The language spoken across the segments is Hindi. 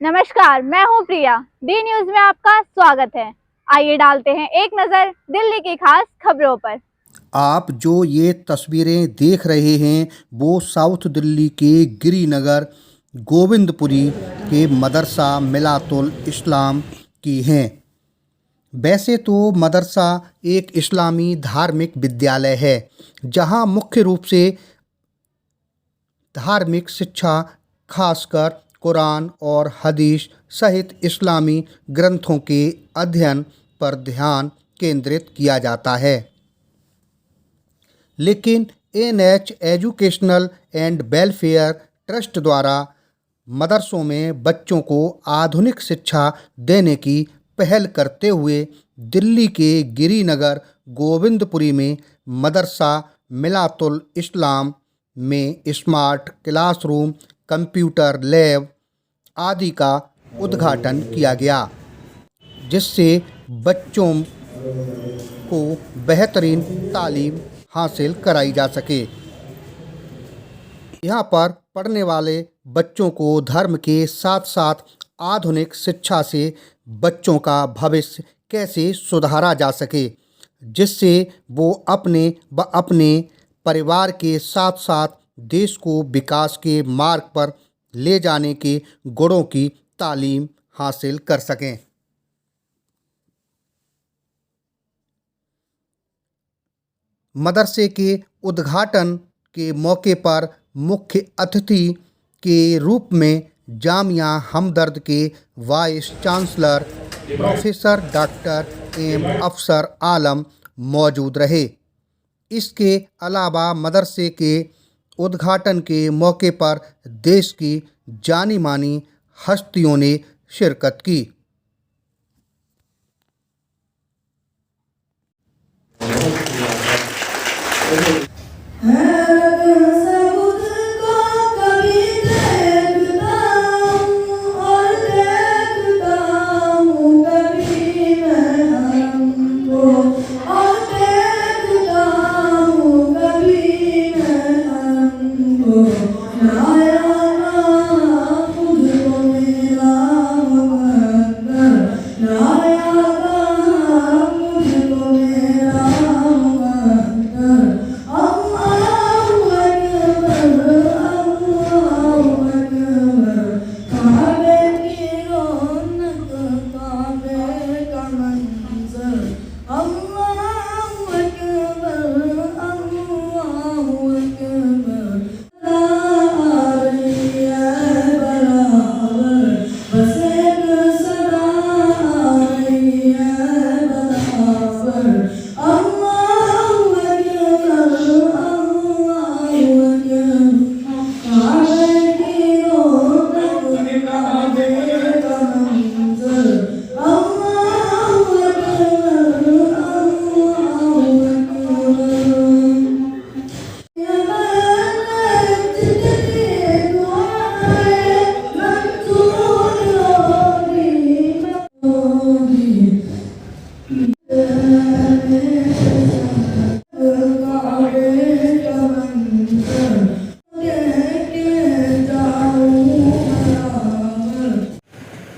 नमस्कार, मैं हूं प्रिया। डी न्यूज में आपका स्वागत है। आइए डालते हैं एक नजर दिल्ली की खास खबरों पर। आप जो ये तस्वीरें देख रहे हैं वो साउथ दिल्ली के गिरिनगर गोविंदपुरी के मदरसा मिलातुल इस्लाम की हैं। वैसे तो मदरसा एक इस्लामी धार्मिक विद्यालय है जहां मुख्य रूप से धार्मिक शिक्षा खासकर कुरान और हदीस सहित इस्लामी ग्रंथों के अध्ययन पर ध्यान केंद्रित किया जाता है। लेकिन NH educational and welfare trust द्वारा मदरसों में बच्चों को आधुनिक शिक्षा देने की पहल करते हुए दिल्ली के गिरिनगर गोविंदपुरी में मदरसा मिलातुल इस्लाम में स्मार्ट क्लासरूम, कंप्यूटर लैब आदि का उद्घाटन किया गया, जिससे बच्चों को बेहतरीन तालीम हासिल कराई जा सके। यहाँ पर पढ़ने वाले बच्चों को धर्म के साथ साथ आधुनिक शिक्षा से बच्चों का भविष्य कैसे सुधारा जा सके, जिससे वो अपने परिवार के साथ साथ देश को विकास के मार्ग पर ले जाने के गुणों की तालीम हासिल कर सकें। मदरसे के उद्घाटन के मौके पर मुख्य अतिथि के रूप में जामिया हमदर्द के vice chancellor professor doctor M Afsar Alam मौजूद रहे। इसके अलावा मदरसे के उद्घाटन के मौके पर देश की जानी मानी हस्तियों ने शिरकत की।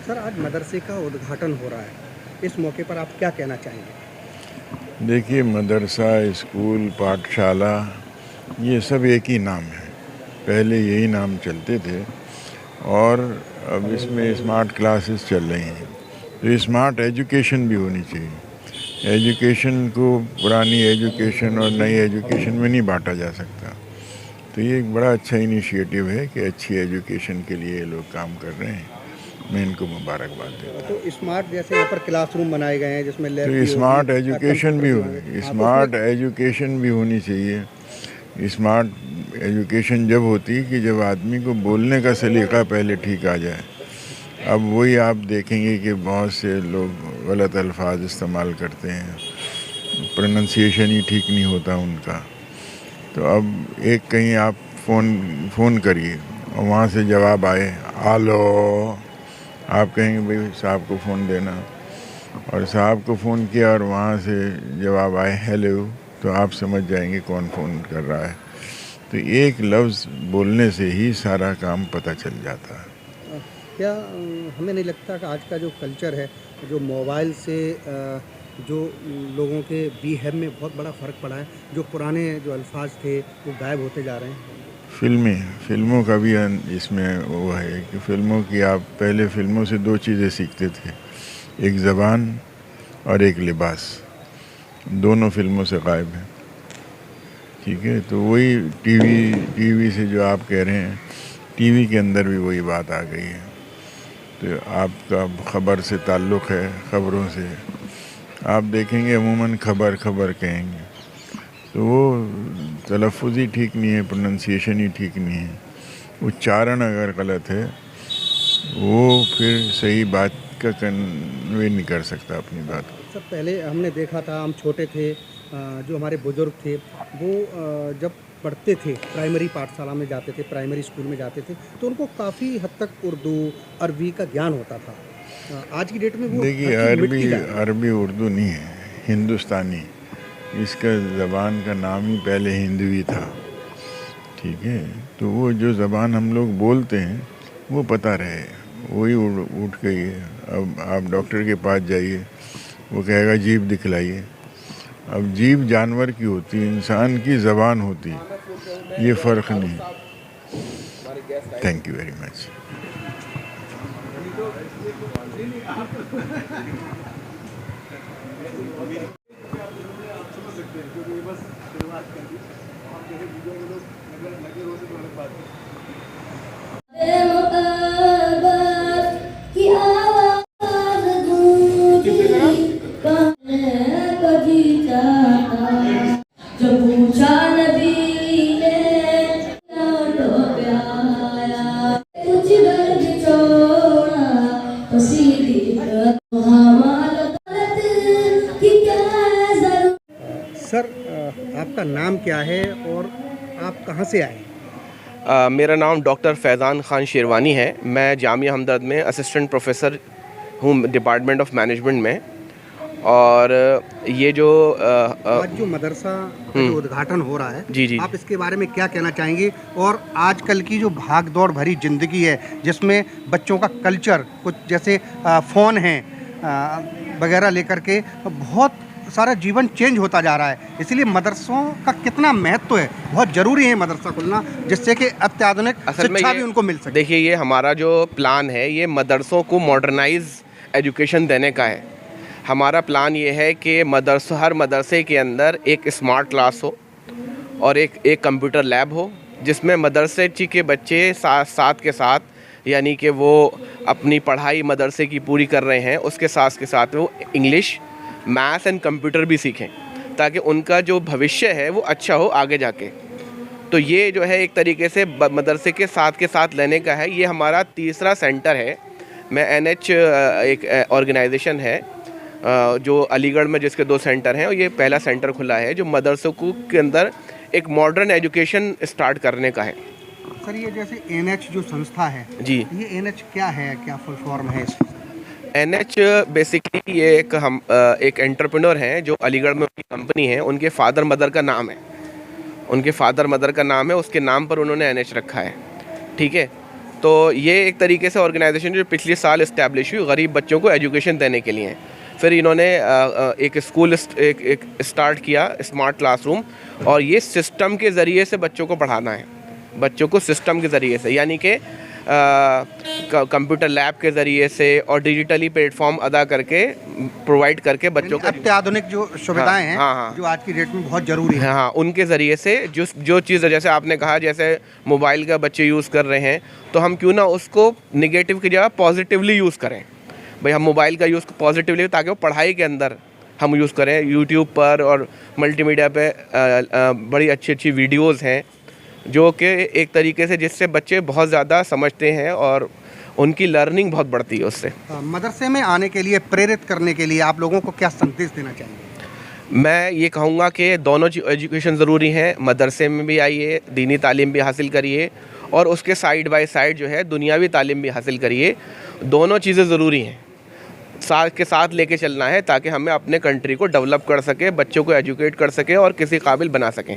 सर, आज मदरसे का उद्घाटन हो रहा है, इस मौके पर आप क्या कहना चाहेंगे? देखिए, मदरसा, स्कूल, पाठशाला ये सब एक ही नाम है। पहले यही नाम चलते थे और अब इसमें स्मार्ट क्लासेस चल रही हैं। तो स्मार्ट एजुकेशन भी होनी चाहिए। एजुकेशन को पुरानी एजुकेशन और नई एजुकेशन में नहीं बांटा जा सकता। तो ये एक बड़ा अच्छा इनिशिएटिव है कि अच्छी एजुकेशन के लिए ये लोग काम कर रहे हैं। मैं इनको मुबारकबाद देता हूँ। तो स्मार्ट जैसे यहाँ पर क्लासरूम बनाए गए हैं जिसमें लैब तो स्मार्ट एजुकेशन भी होनी चाहिए। स्मार्ट एजुकेशन जब होती कि जब आदमी को बोलने का सलीका पहले ठीक आ जाए। अब वही आप देखेंगे कि बहुत से लोग गलत अल्फाज इस्तेमाल करते हैं, प्रोनंसिएशन ही ठीक नहीं होता उनका। तो अब एक कहीं आप फ़ोन करिए और वहाँ से जवाब आए आलो, आप कहेंगे भाई साहब को फ़ोन देना, और साहब को फ़ोन किया और वहाँ से जवाब आए हेलो, तो आप समझ जाएंगे कौन फ़ोन कर रहा है। तो एक लफ्ज़ बोलने से ही सारा काम पता चल जाता है। क्या हमें नहीं लगता कि आज का जो कल्चर है, जो मोबाइल से जो लोगों के बिहेव में बहुत बड़ा फ़र्क पड़ा है, जो पुराने जो अल्फाज थे वो गायब होते जा रहे हैं? फिल्मों का भी इसमें वो है कि फिल्मों की आप पहले फिल्मों से दो चीज़ें सीखते थे, एक ज़बान और एक लिबास, दोनों फिल्मों से गायब है। ठीक है, तो वही टीवी से जो आप कह रहे हैं, टीवी के अंदर भी वही बात आ गई है। तो आपका खबर से ताल्लुक़ है, ख़बरों से आप देखेंगे अमूमन खबर कहेंगे, तो वो तलफ़ुज़ ही ठीक नहीं है, प्रोनंसिएशन ही ठीक नहीं है, उच्चारण अगर गलत है वो फिर सही बात का कन्वे नहीं कर सकता अपनी बात को। सर पहले हमने देखा था, हम छोटे थे, जो हमारे बुज़ुर्ग थे वो जब पढ़ते थे, प्राइमरी पाठशाला में जाते थे, प्राइमरी स्कूल में जाते थे, तो उनको काफ़ी हद तक उर्दू अरबी का ज्ञान होता था। आज की डेट में वो देखिए अरबी उर्दू नहीं है, हिंदुस्तानी, इसका ज़बान का नाम ही पहले हिंदवी था। ठीक है, तो वो जो ज़बान हम लोग बोलते हैं वो पता रहे, वही उठ गई है। अब आप डॉक्टर के पास जाइए, वो कहेगा जीभ दिखलाइए। अब जीभ जानवर की होती है, इंसान की ज़बान होती है, ये फ़र्क नहीं। Thank you very much. Sir आपका नाम क्या है और आप कहाँ से आए? मेरा नाम डॉक्टर फैज़ान ख़ान शेरवानी है। मैं जामिया हमदर्द में असिस्टेंट प्रोफेसर हूँ डिपार्टमेंट ऑफ मैनेजमेंट में। और ये जो आज जो मदरसा का जो उद्घाटन हो रहा है, जी, आप इसके बारे में क्या कहना चाहेंगे? और आजकल की जो भाग दौड़ भरी ज़िंदगी है, जिसमें बच्चों का कल्चर कुछ जैसे फ़ोन है वगैरह लेकर के बहुत सारा जीवन चेंज होता जा रहा है, इसलिए मदरसों का कितना महत्व है? बहुत ज़रूरी है मदरसा खुलना, जिससे कि अत्याधुनिक शिक्षा भी उनको मिल सके। देखिए, ये हमारा जो प्लान है, ये मदरसों को मॉडर्नाइज एजुकेशन देने का है। हमारा प्लान ये है कि हर मदरसे के अंदर एक स्मार्ट क्लास हो और एक कंप्यूटर लैब हो, जिसमें मदरसे के बच्चे साथ के साथ, यानी कि वो अपनी पढ़ाई मदरसे की पूरी कर रहे हैं, उसके साथ के साथ वो इंग्लिश, मैथ एंड कंप्यूटर भी सीखें, ताकि उनका जो भविष्य है वो अच्छा हो आगे जाके। तो ये जो है एक तरीके से मदरसे के साथ लेने का है। ये हमारा तीसरा सेंटर है। मैं NH एक ऑर्गेनाइजेशन है जो अलीगढ़ में, जिसके 2 सेंटर हैं, और ये पहला सेंटर खुला है जो मदरसों के अंदर एक मॉडर्न एजुकेशन स्टार्ट करने का है। सर ये जैसे NH जो संस्था है जी, ये NH क्या है, क्या फुल फॉर्म है इसकी? NH बेसिकली ये एक एंटरप्रेन्योर हैं जो अलीगढ़ में उनकी कंपनी है, उनके फादर मदर का नाम है, उसके नाम पर उन्होंने NH रखा है। ठीक है, तो ये एक तरीके से ऑर्गेनाइजेशन जो पिछले साल इस्टेब्लिश हुई गरीब बच्चों को एजुकेशन देने के लिए। फिर इन्होंने एक स्कूल एक स्टार्ट किया, स्मार्ट क्लासरूम, और ये सिस्टम के ज़रिए से बच्चों को पढ़ाना है, बच्चों को सिस्टम के ज़रिए से, यानी कि कंप्यूटर लैब के ज़रिए से और डिजिटली प्लेटफॉर्म अदा करके प्रोवाइड करके बच्चों को अत्याधुनिक जो सुविधाएं हैं, हाँ, जो आज की डेट में बहुत ज़रूरी है, हाँ, उनके ज़रिए से जो चीज़, जैसे आपने कहा, जैसे मोबाइल का बच्चे यूज़ कर रहे हैं, तो हम क्यों ना उसको निगेटिव की जगह पॉजिटिवली यूज़ करें। भाई हम मोबाइल का यूज़ पॉजिटिवली, ताकि वो पढ़ाई के अंदर हम यूज़ करें। यूट्यूब पर और मल्टीमीडिया पे बड़ी अच्छी वीडियोज़ हैं जो कि एक तरीके से जिससे बच्चे बहुत ज़्यादा समझते हैं और उनकी लर्निंग बहुत बढ़ती है उससे। मदरसे में आने के लिए, प्रेरित करने के लिए आप लोगों को क्या संदेश देना चाहेंगे? मैं ये कहूँगा कि दोनों एजुकेशन ज़रूरी है। मदरसे में भी आइए, दीनी तालीम भी हासिल करिए, और उसके साइड बाय साइड जो है दुनियावी तालीम भी हासिल करिए। दोनों चीज़ें ज़रूरी हैं, साथ के साथ लेके चलना है, ताकि हमें अपने कंट्री को डेवलप कर सके, बच्चों को एजुकेट कर सके और किसी काबिल बना सकें।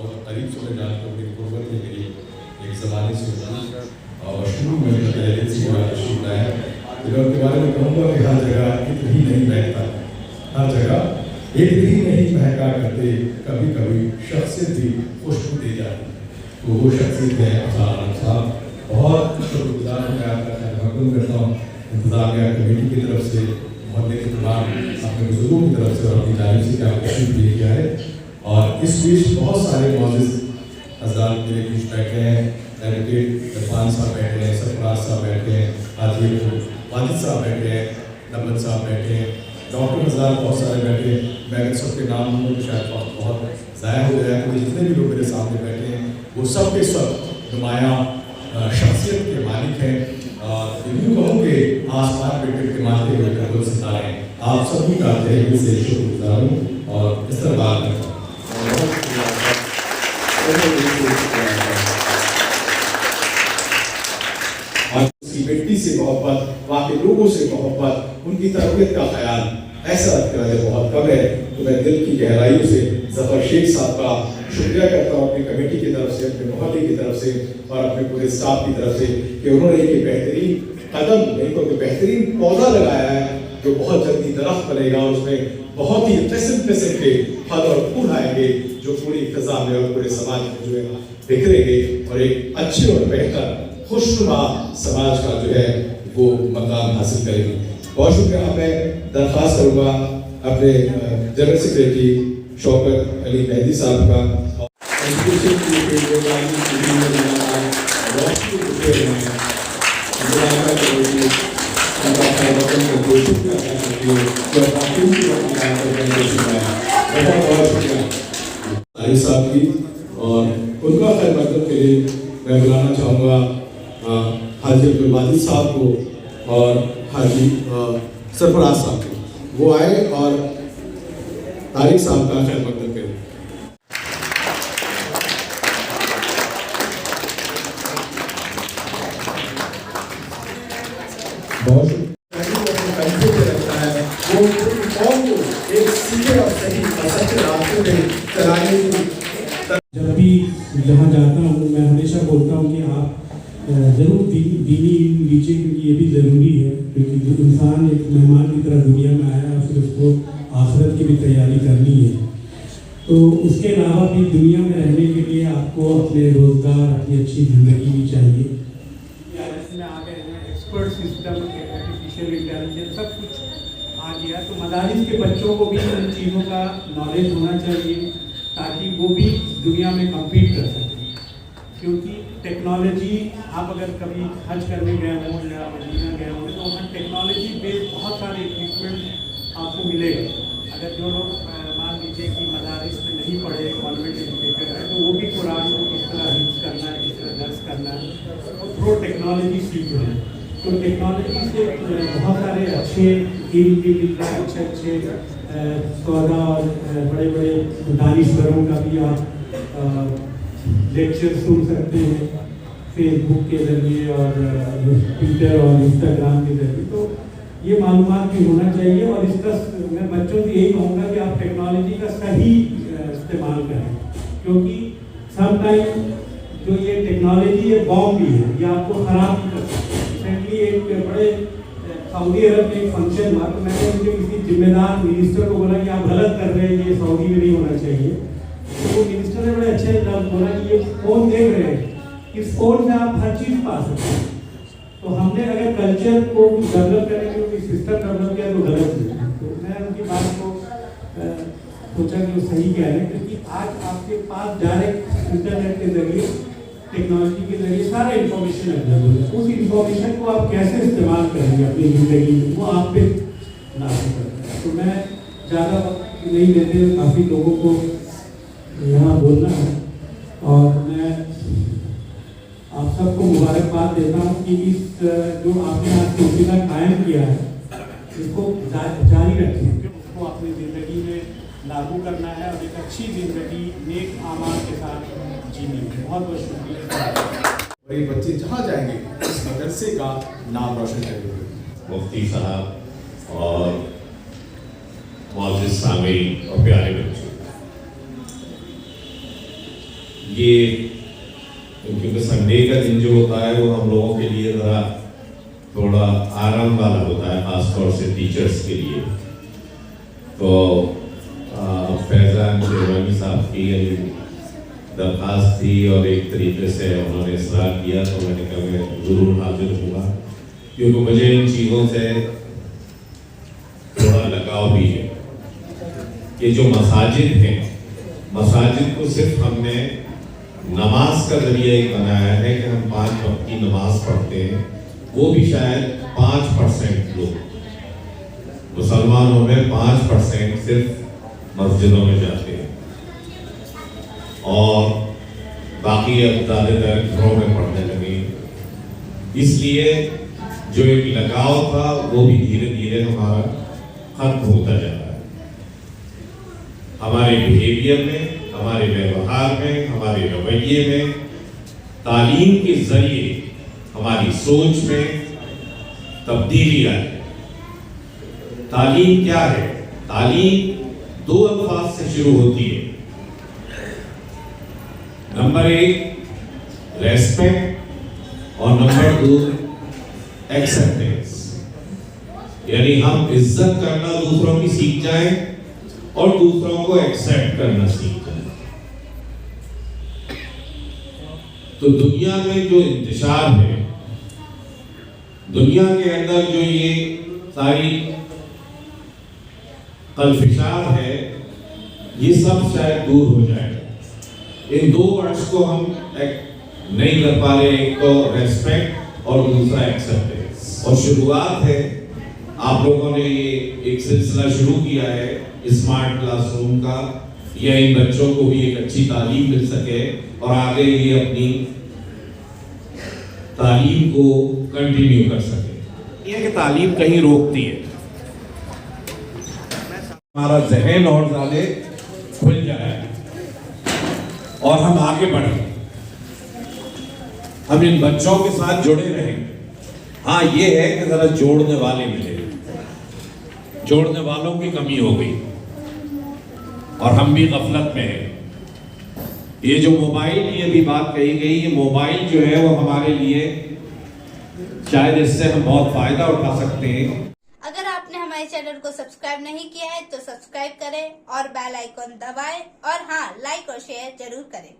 और करीब से मैं जानता हूँ कि गुर्बत में मेरी एक ज़माने से हुई और शुरू में मैंने पहले से बड़ा शुरू है फिर उनके बारे में कहूँगा कि हर जगह इतना ही नहीं महकता, हर जगह एक ही नहीं महका करते, कभी कभी शख्सियत भी खुशबू दे जाती। तो वो शख्सियत है अफसान साहब। बहुत शुक्रगुजार हूँ मैं आपका खैर करता हूँ इंतज़ामिया कमेटी की तरफ से, मोहल्ले के तमाम अपने बुजुर्गों की तरफ से और अपनी जानिब से क्या तशरीफ दिया गया है। और इस बीच बहुत सारे मौजूद हज़रात मेरे बीच बैठे हैं, एडवोकेट इरफान साहब बैठे हैं, सरफराज साहब बैठे हैं, हाजी वाजिद साहब बैठे हैं, नबत साहब बैठे हैं, डॉक्टर हज़रात बहुत सारे बैठे हैं। मैं अगर सबके नाम लूँ तो शायद बहुत ज़ाया हो जाए। तो जितने भी लोग मेरे सामने बैठे हैं वो सब के सब नुमायाँ शख्सियत के मालिक हैं। यूँ कहूँ कि आसमान पे टिमटिमाते हुए कदम सितारे हैं। आप सभी का तहे दिल से शुक्रगुजार हूँ और इस तरह बात करता हूँ। उसकी बेटी से मोहब्बत, वहाँ के लोगों से मोहब्बत, उनकी तरबियत का ख्याल ऐसा रखने वाले बहुत कम है। तो मैं दिल की गहराइयों से ज़फ़र शेख साहब का शुक्रिया करता हूँ अपनी कमेटी की तरफ से, अपने मोहल्ले की तरफ से और अपने पूरे स्टाफ की तरफ से कि उन्होंने एक बेहतरीन कदम, एक बेहतरीन पौधा लगाया है जो बहुत जल्दी दरख्त बनेगा और उसमें बहुत ही किस्म किस्म के फल और फूल आएंगे जो पूरी फिजा में और पूरे समाज में जो है बिखरेंगे और एक अच्छे और बेहतर खुशनुमा समाज का जो है वो मकाम हासिल करेंगे। बहुत शुक्रिया। मैं दरख्वास्त करूँगा अपने जनरल सेक्रेटरी शौकत अली मेहदी साहब का साहब की और उनका खैर मकदम के लिए मैं बुलाना चाहूँगा हाजी अब्दुल वाजिद साहब को और हाजी सरफराज साहब को, वो आए और तारिक साहब का खैर मकदम करें। बहुत रखता है वो कौम को एक सीधे और सही सच्चे रास्ते में चलाने की। जब भी जहाँ जाता हूँ मैं हमेशा बोलता हूँ कि आप ज़रूर दीनी लीजिए, क्योंकि ये भी ज़रूरी है, क्योंकि जो इंसान एक मेहमान की तरह दुनिया में आया है फिर उसको आखिरत की भी तैयारी करनी है। तो उसके अलावा भी दुनिया में रहने के लिए आपको अपने रोज़गार, अपनी अच्छी ज़िंदगी भी चाहिए। में आ गए हैं एक्सपर्ट सिस्टम, आर्टिफिशियल इंटेलिजेंस सब कुछ आ गया। तो मदारिस के बच्चों को भी उन चीज़ों का नॉलेज होना चाहिए ताकि वो भी दुनिया में कम्पीट कर सकें। क्योंकि टेक्नोलॉजी, आप अगर कभी हज करने गए हों या मदीना गए हों तो वहाँ टेक्नोलॉजी बेस्ड बहुत सारे इक्विपमेंट आपको मिलेगा। अगर जो लोग मान लीजिए कि मदारिस में नहीं पढ़े, कॉन्वेंट एजुकेटेड है, तो वो भी कुरान को किस तरह हिफ्ज़ करना है, किस तरह दर्ज करना है, वो थ्रू टेक्नोलॉजी सीख रहे हैं। तो टेक्नोलॉजी से बहुत सारे अच्छे इल्म भी मिल रहा है, अच्छे सौदा और बड़े बड़े दानिश्वरों का भी आप लेक्चर सुन सकते हैं फेसबुक के ज़रिए और ट्विटर और इंस्टाग्राम के ज़रिए। तो ये मालूमात भी होना चाहिए और इसका मैं बच्चों से यही कहूँगा कि आप टेक्नोलॉजी का सही इस्तेमाल करें, क्योंकि समटाइम जो ये टेक्नोलॉजी है बॉम्ब भी है, ये आपको ख़राब भी कर सकती है। रिसेंटली एक बड़े सऊदी अरब में एक फंक्शन हुआ तो मैंने उनके किसी जिम्मेदार मिनिस्टर को बोला कि आप गलत कर रहे हैं, ये सऊदी में नहीं होना चाहिए। तो वो मिनिस्टर ने बड़े अच्छे लफ्ज़ बोला कि ये फ़ोन देख रहे हैं कि स्पोर्ट्स में आप हर चीज पा सकते हैं। तो हमने अगर कल्चर को डेवलप करने के लिए सिस्टम डेवलप किया तो गलत नहीं। तो मैं उनकी बात को सोचा कि वो सही कह रहे हैं, क्योंकि आज आपके पास डायरेक्ट इंटरनेट के जरिए, टेक्नोलॉजी के जरिए सारा इंफॉर्मेशन अवेलेबल है। उस इंफॉर्मेशन को आप कैसे इस्तेमाल करेंगे अपनी जिंदगी में, वो आप पे लागू करता है। तो मैं ज़्यादा वक्त नहीं देते हुए काफ़ी लोगों को यहाँ बोलना है, और मैं आप सबको मुबारकबाद देता हूँ कि इस जो आपने आज सिलसिला कायम किया है इसको जारी रखें, उसको अपनी ज़िंदगी में लागू करना है और एक अच्छी ज़िंदगी नेक आमाल के साथ जीनी है। बहुत बहुत शुक्रिया। और ये बच्चे जहाँ जाएंगे इस मदरसे का नाम रोशन करेंगे। मुफ्ती साहब और मौजूद सामीन और प्यारे बच्चों, ये क्योंकि संडे का दिन जो होता है वो हम लोगों के लिए ज़रा थोड़ा आराम वाला होता है, खासतौर से टीचर्स के लिए। तो फैज़ान शेरवानी साहब की दरख्वास्त थी और एक तरीके से उन्होंने इसरार किया, तो मैंने कहा मैं ज़रूर हाजिर हूँगा, क्योंकि मुझे इन चीज़ों से थोड़ा लगाव भी है। कि जो मसाजिद हैं, मसाजिद को सिर्फ हमने नमाज का जरिया ही बनाया है कि हम 5 वक्त की नमाज पढ़ते हैं, वो भी शायद 5% लोग मुसलमानों में 5% सिर्फ मस्जिदों में जाते हैं और बाकी अब ज़्यादातर घरों में पढ़ने लगे। इसलिए जो एक लगाव था वो भी धीरे धीरे हमारा खत्म होता जा रहा है। हमारे बिहेवियर में, हमारे व्यवहार में, हमारे रवैये में, तालीम के जरिए हमारी सोच में तब्दीली आई। तालीम क्या है? तालीम 2 अल्फाज से शुरू होती है। नंबर 1 रेस्पेक्ट और नंबर 2 एक्सेप्टेंस, यानी हम इज्जत करना दूसरों की सीख जाएं और दूसरों को एक्सेप्ट करना सीख जाएं। तो दुनिया में जो इंतशार है, दुनिया के अंदर जो ये सारी कल्फिशार है, ये सब शायद दूर हो जाएगा। इन 2 वर्ड्स को हम नहीं कर पा रहे, एक तो रेस्पेक्ट और दूसरा एक्सेप्टेंस। और शुरुआत है, आप लोगों ने ये एक सिलसिला शुरू किया है स्मार्ट क्लासरूम का, या इन बच्चों को भी एक अच्छी तालीम मिल सके और आगे ये अपनी तालीम को कंटिन्यू कर सके। ये कि तालीम कहीं रोकती है, हमारा जहन और ज़्यादा खुल जाए और हम आगे बढ़ें, हम इन बच्चों के साथ जुड़े रहें। हाँ, ये है कि जरा जोड़ने वाले मिले, जोड़ने वालों की कमी हो गई और हम भी गफलत में हैं। ये जो मोबाइल की अभी बात कही गई, ये मोबाइल जो है वो हमारे लिए शायद इससे हम बहुत फायदा उठा सकते हैं। अगर आपने हमारे चैनल को सब्सक्राइब नहीं किया है तो सब्सक्राइब करें और बेल आइकॉन दबाएं, और हाँ, लाइक और शेयर जरूर करें।